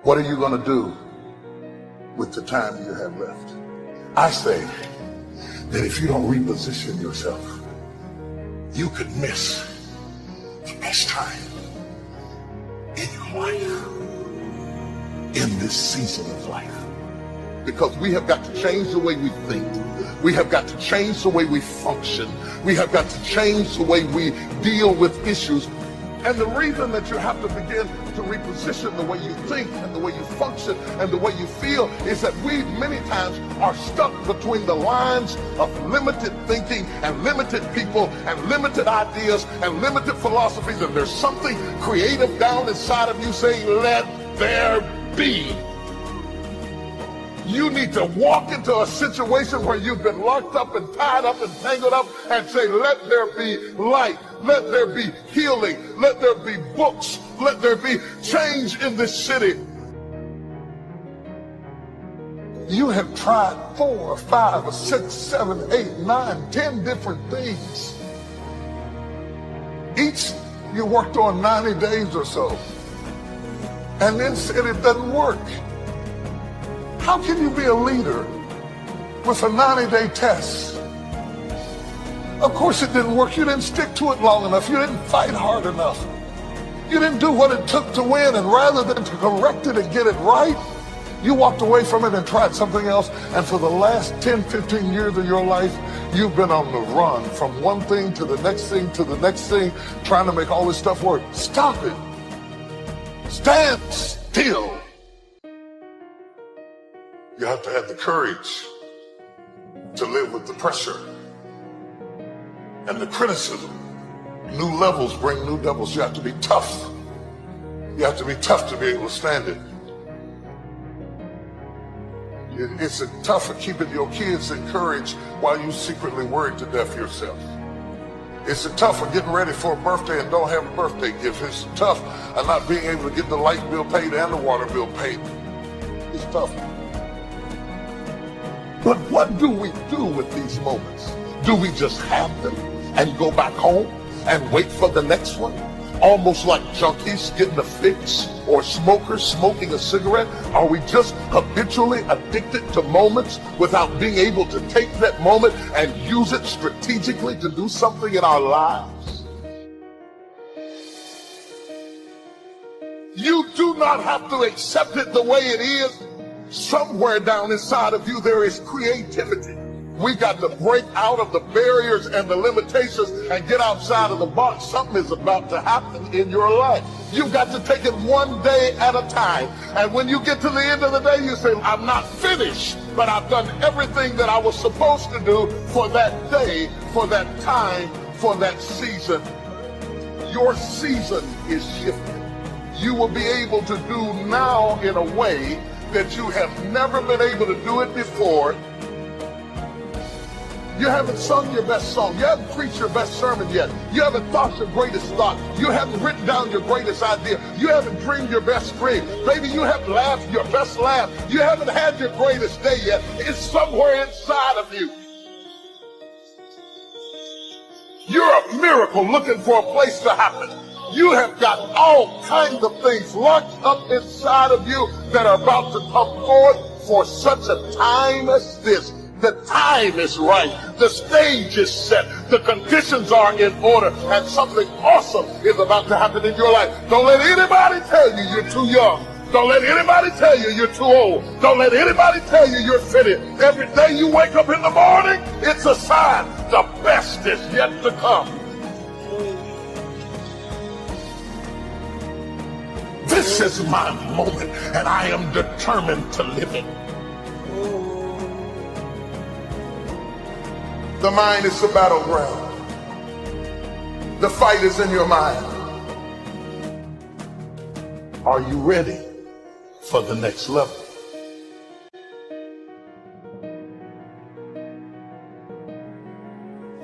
What are you going to do with the time you have left? I say that if you don't reposition yourself, you could miss the best time in your life, in this season of life. Because we have got to change the way we think. We have got to change the way we function. We have got to change the way we deal with issues. And the reason that you have to begin to reposition the way you think and the way you function and the way you feel is that we many times are stuck between the lines of limited thinking and limited people and limited ideas and limited philosophies. And there's something creative down inside of you saying, let there be. You need to walk into a situation where you've been locked up and tied up and tangled up and say, let there be light, let there be healing, let there be books, let there be change in this city. You have tried 4 or 5 or 6, 7, 8, 9, 10 different things. Each you worked on 90 days or so and then said it doesn't work. How can you be a leader with a 90-day test? Of course it didn't work. You didn't stick to it long enough. You didn't fight hard enough. You didn't do what it took to win. And rather than to correct it and get it right, you walked away from it and tried something else. And for the last 10, 15 years of your life, you've been on the run from one thing to the next thing to the next thing, trying to make all this stuff work. Stop it. Stand still. You have to have the courage to live with the pressure and the criticism. New levels bring new devils. You have to be tough. You have to be tough to be able to stand it. It's tough for keeping your kids encouraged while you secretly worried to death yourself. It's tough for getting ready for a birthday and don't have a birthday gift. It's tough for not being able to get the light bill paid and the water bill paid. It's tough. But what do we do with these moments? Do we just have them and go back home and wait for the next one? Almost like junkies getting a fix or smokers smoking a cigarette? Are we just habitually addicted to moments without being able to take that moment and use it strategically to do something in our lives? You do not have to accept it the way it is. Somewhere down inside of you there is creativity. We got to break out of the barriers and the limitations and get outside of the box. Something is about to happen in your life. You've got to take it one day at a time. And when you get to the end of the day, you say, I'm not finished, but I've done everything that I was supposed to do for that day, for that time, for that season. Your season is shifting. You will be able to do now in a way that you have never been able to do it before. You haven't sung your best song. You haven't preached your best sermon yet. You haven't thought your greatest thought. You haven't written down your greatest idea. You haven't dreamed your best dream. Maybe you haven't laughed your best laugh. You haven't had your greatest day yet. It's somewhere inside of you. You're a miracle looking for a place to happen. You have got all kinds of things locked up inside of you that are about to come forth for such a time as this. The time is right. The stage is set. The conditions are in order. And something awesome is about to happen in your life. Don't let anybody tell you you're too young. Don't let anybody tell you you're too old. Don't let anybody tell you you're fitted. Every day you wake up in the morning, it's a sign the best is yet to come. This is my moment, and I am determined to live it. The mind is the battleground. The fight is in your mind. Are you ready for the next level?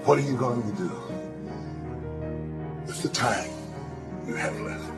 What are you going to do with the time you have left?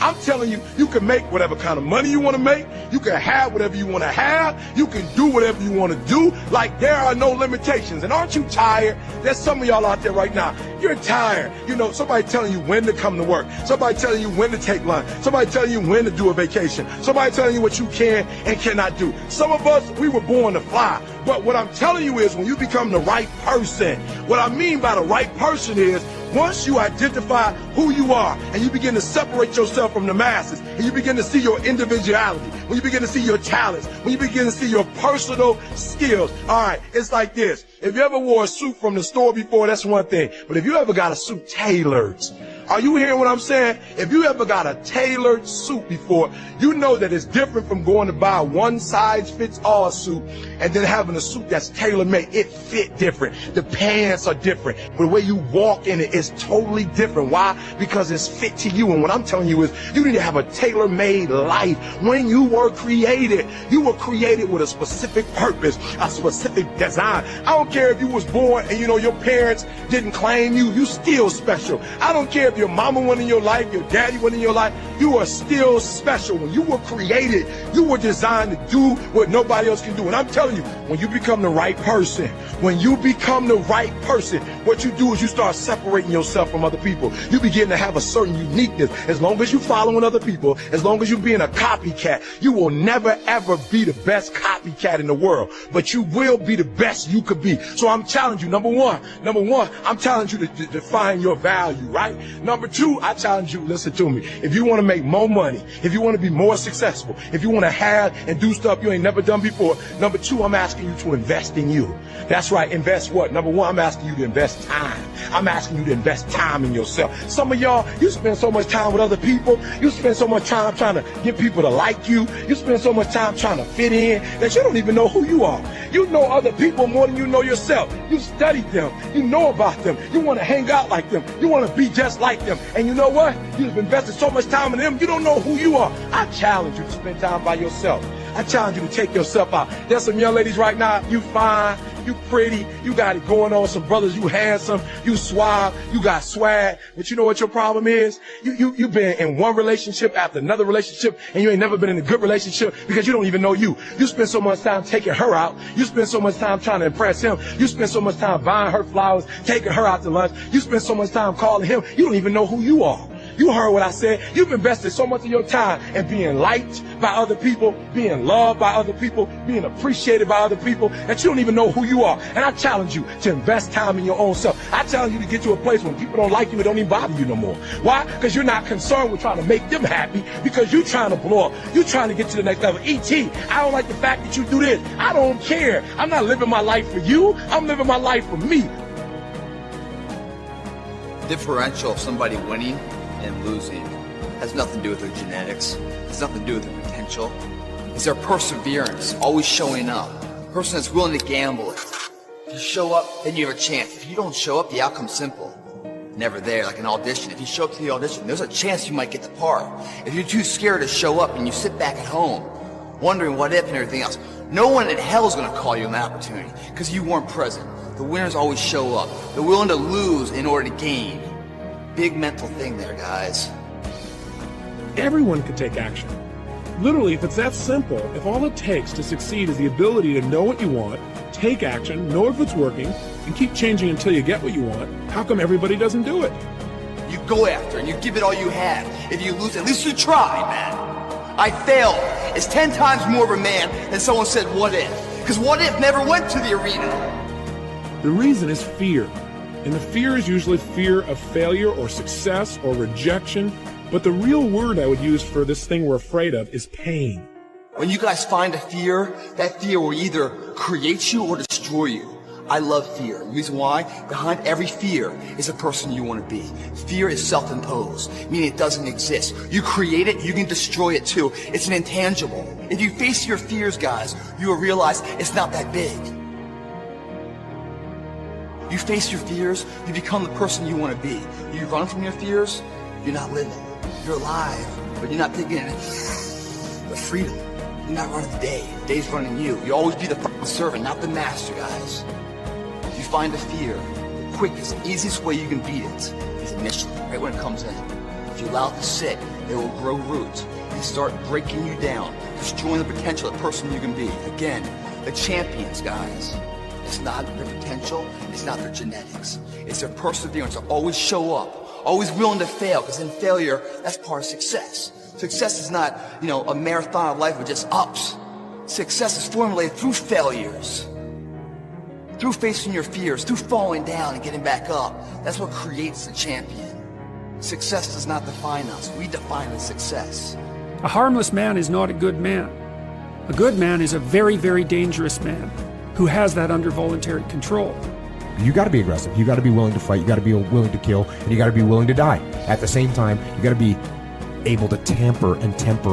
I'm telling you, you can make whatever kind of money you want to make. You can have whatever you want to have. You can do whatever you want to do. Like, there are no limitations. And aren't you tired? There's some of y'all out there right now. You're tired. You know, somebody telling you when to come to work. Somebody telling you when to take lunch. Somebody telling you when to do a vacation. Somebody telling you what you can and cannot do. Some of us, we were born to fly. But what I'm telling you is, when you become the right person, what I mean by the right person is, once you identify who you are and you begin to separate yourself from the masses, and you begin to see your individuality, when you begin to see your talents, when you begin to see your personal skills. All right, it's like this. If you ever wore a suit from the store before, that's one thing. But if you ever got a suit tailored, are you hearing what I'm saying? If you ever got a tailored suit before, you know that it's different from going to buy a one-size-fits-all suit and then having a suit that's tailor-made. It fit different. The pants are different. The way you walk in it is totally different. Why? Because it's fit to you. And what I'm telling you is, you need to have a tailor-made life. When you were created with a specific purpose, a specific design. I don't care if you was born and, you know, your parents didn't claim you. You still special. I don't care if your mama went in your life, your daddy went in your life. You are still special. When you were created, you were designed to do what nobody else can do. And I'm telling you, when you become the right person, what you do is you start separating yourself from other people. You begin to have a certain uniqueness. As long as you're following other people, as long as you're being a copycat, you will never ever be the best copycat in the world, but you will be the best you could be. So I'm challenging you, number one, I'm challenging you to define your value, right? Number two, I challenge you, listen to me. If you want to make more money, if you want to be more successful, if you want to have and do stuff you ain't never done before, number two, I'm asking you to invest in you. That's right, invest what? Number one, I'm asking you to invest time. I'm asking you to invest time in yourself. Some of y'all, you spend so much time with other people. You spend so much time trying to get people to like you. You spend so much time trying to fit in that you don't even know who you are. You know other people more than you know yourself. You studied them. You know about them. You want to hang out like them. You want to be just like them. And you know what? You've invested so much time in them, you don't know who you are. I challenge you to spend time by yourself. I challenge you to take yourself out. There's some young ladies right now, you fine, you pretty, you got it going on. Some brothers, you handsome, you suave, you got swag. But you know what your problem is? You've been in one relationship after another relationship, and you ain't never been in a good relationship because you don't even know you. You spend so much time taking her out. You spend so much time trying to impress him. You spend so much time buying her flowers, taking her out to lunch. You spend so much time calling him. You don't even know who you are. You heard what I said. You've invested so much of your time in being liked by other people, being loved by other people, being appreciated by other people, that you don't even know who you are. And I challenge you to invest time in your own self. I challenge you to get to a place when people don't like you, it don't even bother you no more. Why? Because you're not concerned with trying to make them happy, because you're trying to blow up. You're trying to get to the next level. E.T., I don't like the fact that you do this. I don't care. I'm not living my life for you. I'm living my life for me. Differential of somebody winning and losing has nothing to do with their genetics. It's nothing to do with their potential. It's their perseverance, always showing up. A person that's willing to gamble it. If you show up, then you have a chance. If you don't show up, the outcome's simple. Never there, like an audition. If you show up to the audition, there's a chance you might get the part. If you're too scared to show up and you sit back at home, wondering what if and everything else, no one in hell is going to call you an opportunity because you weren't present. The winners always show up. They're willing to lose in order to gain. Big mental thing there, guys. Everyone can take action. Literally, if it's that simple, if all it takes to succeed is the ability to know what you want, take action, know if it's working, and keep changing until you get what you want, how come everybody doesn't do it? You go after and you give it all you have. If you lose, at least you try, man. I failed. It's 10 times more of a man than someone said, what if? Because what if never went to the arena? The reason is fear. And the fear is usually fear of failure or success or rejection. But the real word I would use for this thing we're afraid of is pain. When you guys find a fear, that fear will either create you or destroy you. I love fear. The reason why? Behind every fear is a person you want to be. Fear is self-imposed, meaning it doesn't exist. You create it, you can destroy it too. It's an intangible. If you face your fears, guys, you will realize it's not that big. You face your fears, you become the person you want to be. You run from your fears, you're not living. You're alive, but you're not taking the freedom. You're not running the day. The day's running you. You always be the fucking servant, not the master, guys. If you find a fear, the quickest, easiest way you can beat it is initially, right when it comes in. If you allow it to sit, It will grow roots and start breaking you down, destroying the potential of the person you can be. Again, the champions, guys. It's not their potential, it's not their genetics. It's their perseverance to always show up, always willing to fail, because in failure, that's part of success. Success is not, a marathon of life with just ups. Success is formulated through failures, through facing your fears, through falling down and getting back up. That's what creates the champion. Success does not define us. We define the success. A harmless man is not a good man. A good man is a very, very dangerous man who has that under voluntary control. You got to be aggressive. You got to be willing to fight. You got to be willing to kill, and you got to be willing to die. At the same time, you got to be able to temper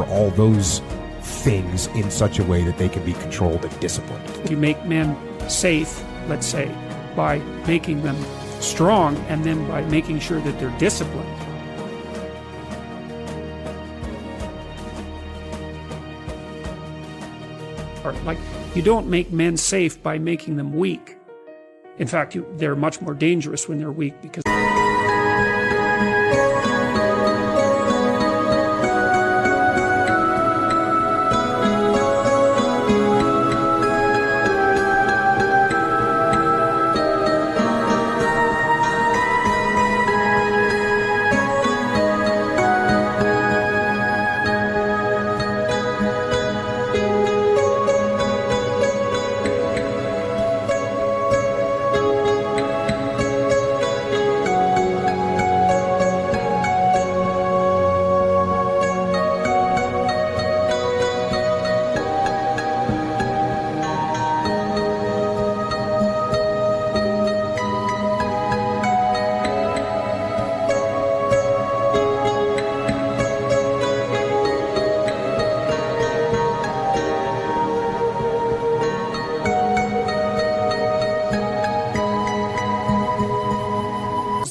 all those things in such a way that they can be controlled and disciplined. You make men safe, let's say, by making them strong, and then by making sure that they're disciplined. Or, like, you don't make men safe by making them weak. In fact, they're much more dangerous when they're weak, because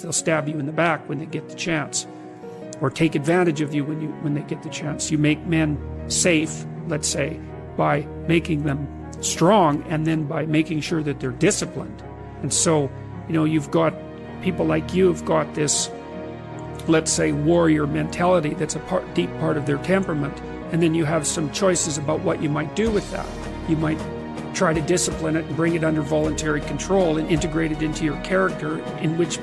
they'll stab you in the back when they get the chance, or take advantage of you when they get the chance. You make men safe, let's say, by making them strong, and then by making sure that they're disciplined. And so, you've got people like you have got this, let's say, warrior mentality that's a deep part of their temperament, and then you have some choices about what you might do with that. You might try to discipline it and bring it under voluntary control and integrate it into your character, in which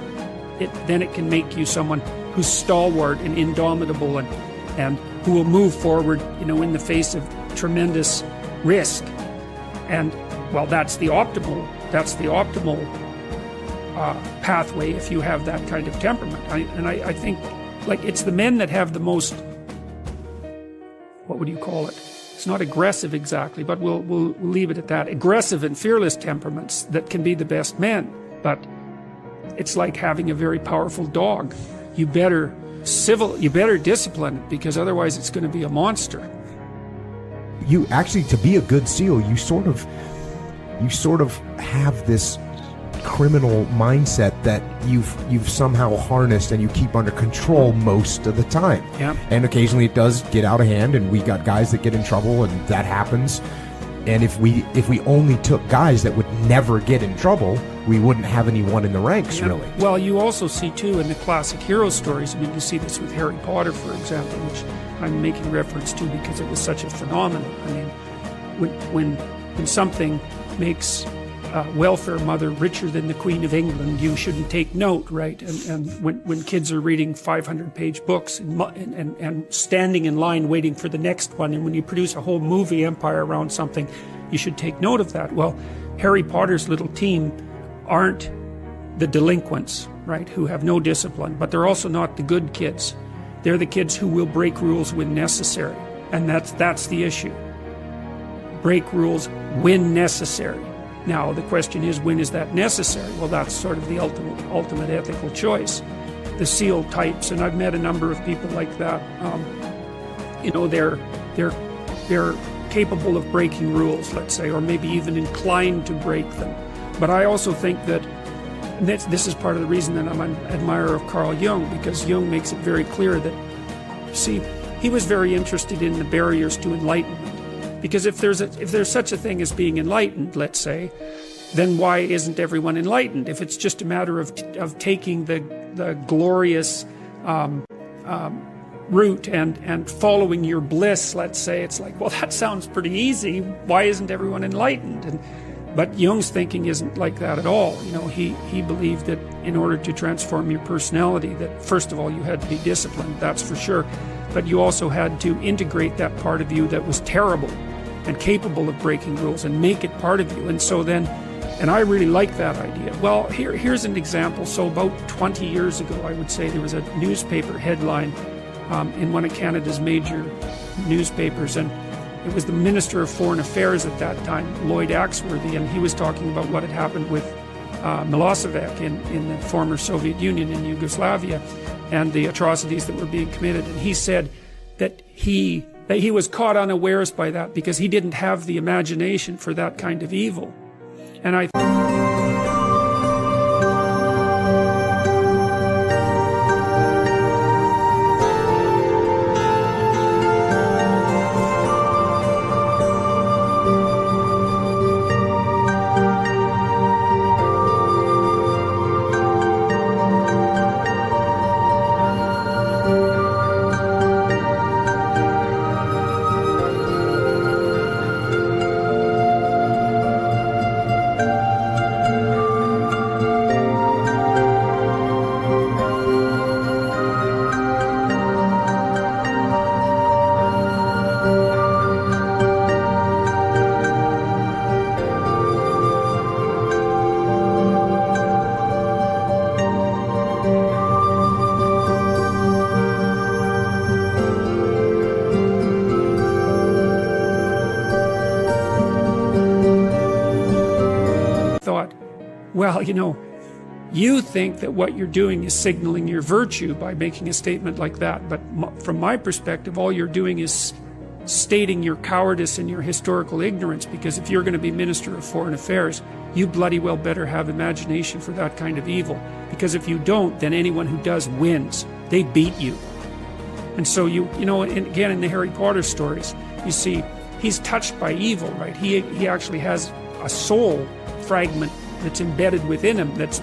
then it can make you someone who's stalwart and indomitable, and who will move forward, in the face of tremendous risk. And, well, that's the optimal pathway if you have that kind of temperament. I think, like, it's the men that have the most, what would you call it? It's not aggressive exactly, but we'll leave it at that. Aggressive and fearless temperaments that can be the best men. But it's like having a very powerful dog. You better discipline it, because otherwise it's going to be a monster. You actually, to be a good SEAL, you sort of have this criminal mindset that you've somehow harnessed and you keep under control most of the time. Yeah. And occasionally it does get out of hand, and we got guys that get in trouble, and that happens. And if we only took guys that would never get in trouble, we wouldn't have anyone in the ranks, really. Well, you also see, too, in the classic hero stories, you see this with Harry Potter, for example, which I'm making reference to because it was such a phenomenon. I mean, when something makes welfare mother richer than the Queen of England, you shouldn't take note, right? And when kids are reading 500-page books and standing in line waiting for the next one, and when you produce a whole movie empire around something, you should take note of that. Well, Harry Potter's little team aren't the delinquents, right, who have no discipline, but they're also not the good kids. They're the kids who will break rules when necessary, and that's the issue. Break rules when necessary. Now, the question is, when is that necessary? Well, that's sort of the ultimate ethical choice. The SEAL types, and I've met a number of people like that, they're capable of breaking rules, let's say, or maybe even inclined to break them. But I also think that this is part of the reason that I'm an admirer of Carl Jung, because Jung makes it very clear that, see, he was very interested in the barriers to enlightenment. Because if there's such a thing as being enlightened, let's say, then why isn't everyone enlightened? If it's just a matter of taking the glorious route and following your bliss, let's say, it's like, well, that sounds pretty easy. Why isn't everyone enlightened? But Jung's thinking isn't like that at all. You know, he believed that in order to transform your personality, that first of all you had to be disciplined, that's for sure, but you also had to integrate that part of you that was terrible and capable of breaking rules and make it part of you. And so then, and I really like that idea. Well, here's an example. So about 20 years ago, I would say, there was a newspaper headline in one of Canada's major newspapers, and it was the Minister of Foreign Affairs at that time, Lloyd Axworthy, and he was talking about what had happened with Milosevic in the former Soviet Union in Yugoslavia, and the atrocities that were being committed. And he said that he was caught unawares by that because he didn't have the imagination for that kind of evil. And I thought, well, you know, you think that what you're doing is signaling your virtue by making a statement like that, but from my perspective, all you're doing is stating your cowardice and your historical ignorance, because if you're going to be Minister of Foreign Affairs, you bloody well better have imagination for that kind of evil, because if you don't, then anyone who does wins. They beat you. And so you know, and again, in the Harry Potter stories, you see he's touched by evil, right? He actually has a soul fragment that's embedded within him that's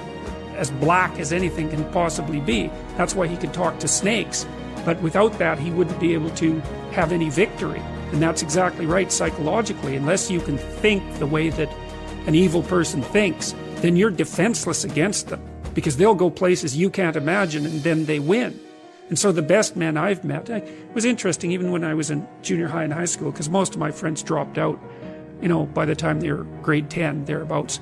as black as anything can possibly be. That's why he could talk to snakes. But without that, he wouldn't be able to have any victory. And that's exactly right psychologically. Unless you can think the way that an evil person thinks, then you're defenseless against them, because they'll go places you can't imagine, and then they win. And so the best men I've met, it was interesting even when I was in junior high and high school, because most of my friends dropped out, you know, by the time they were grade 10, thereabouts.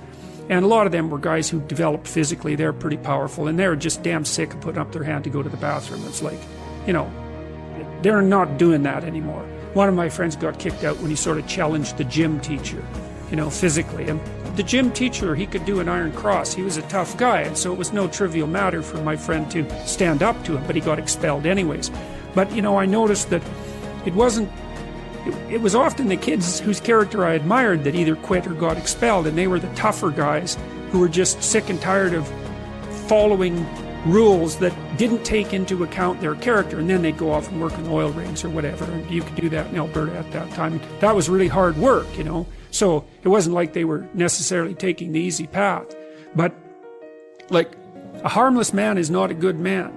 And a lot of them were guys who developed physically. They're pretty powerful, and they're just damn sick of putting up their hand to go to the bathroom. It's like, you know, they're not doing that anymore. One of my friends got kicked out when he sort of challenged the gym teacher, you know, physically. And the gym teacher, he could do an iron cross. He was a tough guy, and so it was no trivial matter for my friend to stand up to him, but he got expelled anyways. But, you know, I noticed that it wasn't, it was often the kids whose character I admired that either quit or got expelled, and they were the tougher guys who were just sick and tired of following rules that didn't take into account their character, and then they'd go off and work in oil rigs or whatever. And you could do that in Alberta at that time. That was really hard work, you know. So it wasn't like they were necessarily taking the easy path. But, like, a harmless man is not a good man.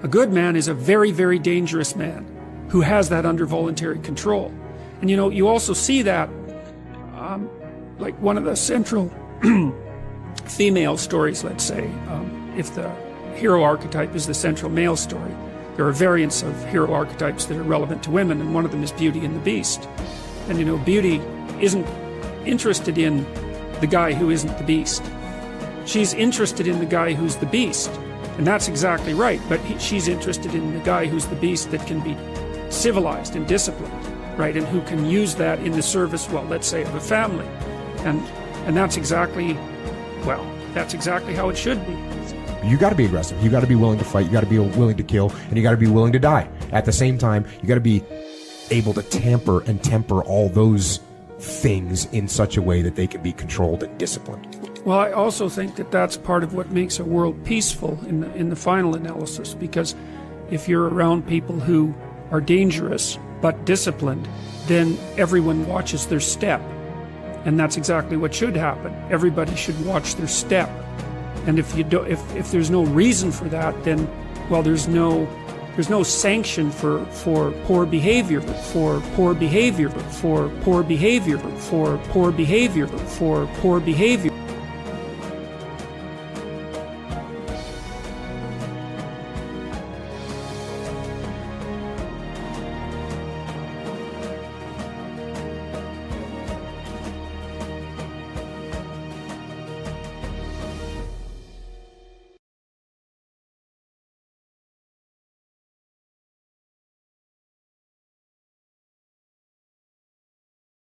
A good man is a very, very dangerous man who has that under voluntary control. And, you know, you also see that, like one of the central female stories, let's say, if the hero archetype is the central male story, there are variants of hero archetypes that are relevant to women, and one of them is Beauty and the Beast. And, you know, Beauty isn't interested in the guy who isn't the Beast. She's interested in the guy who's the Beast. And that's exactly right, but she's interested in the guy who's the Beast that can be civilized and disciplined, right, and who can use that in the service, well, let's say, of a family. And that's exactly, well, that's exactly how it should be. You got to be aggressive. You got to be willing to fight. You got to be willing to kill, and you got to be willing to die. At the same time, you got to be able to temper all those things in such a way that they can be controlled and disciplined. Well, I also think that that's part of what makes a world peaceful in the final analysis, because if you're around people who are dangerous but disciplined, then everyone watches their step. And that's exactly what should happen. Everybody should watch their step. And if there's no reason for that, then, well, there's no There's no sanction for poor behavior, for poor behavior, for poor behavior, for poor behavior, for poor behavior.